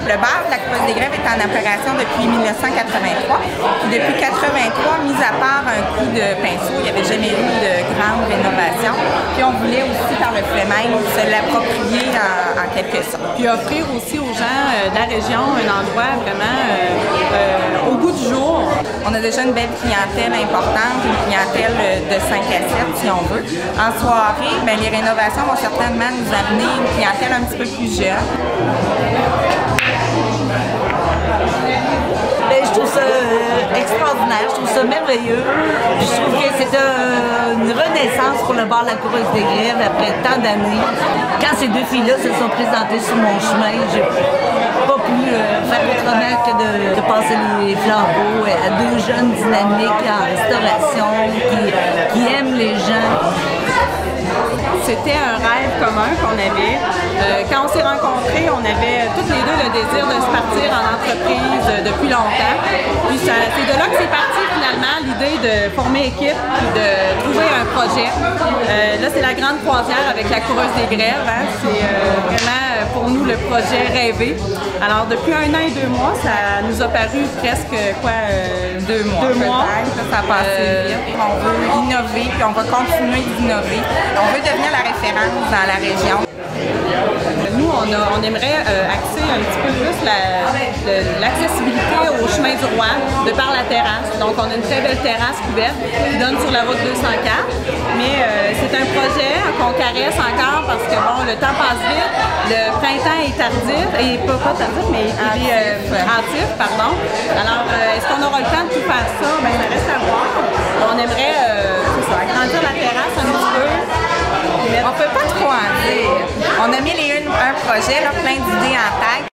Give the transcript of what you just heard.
Le bar de la Coureuse des Grèves est en opération depuis 1983. Puis depuis 1983, mis à part un coup de pinceau, il n'y avait jamais eu de grande rénovation. Puis on voulait aussi, par le fait même, se l'approprier en quelque sorte. Puis offrir aussi aux gens de la région un endroit vraiment au goût du jour. On a déjà une belle clientèle importante, une clientèle de 5 à 7 si on veut. En soirée, bien, les rénovations vont certainement nous amener une clientèle un petit peu plus jeune. Bien, je trouve ça extraordinaire, je trouve ça merveilleux. Je trouve que c'est une renaissance pour le bar de la Coureuse des Grèves après tant d'années. Quand ces deux filles-là se sont présentées sur mon chemin, j'ai pas pu faire autrement que de passer les flambeaux à deux jeunes dynamiques en restauration qui aiment les gens. C'était un rêve commun qu'on avait. Quand on s'est rencontrés, on avait toutes les deux le désir de se partir en entreprise depuis longtemps. Puis c'est de là que c'est parti finalement, l'idée de former équipe et de trouver un projet. Là, c'est la grande croisière avec la Coureuse des Grèves. Hein. C'est vraiment pour nous le projet rêvé. Alors depuis 1 an et 2 mois, ça nous a paru presque 2 mois. 2 mois. Ça a passé vite. On veut innover, puis on va continuer d'innover. On veut devenir la référence dans la région. Nous, on aimerait axer un petit peu plus l'accessibilité au chemin du roi de par la terrasse. Donc, on a une très belle terrasse couverte qui donne sur la route 204. Mais c'est un projet qu'on caresse encore parce que bon, le temps passe vite, le printemps est tardif, et pas tardif, mais il est hâtif, pardon. Alors, est-ce qu'on aura le temps de tout faire ça? Bien, ça reste à voir. On aimerait agrandir la terrasse un petit peu. On peut pas trop en dire. On a mis un projet, là, plein d'idées en tête,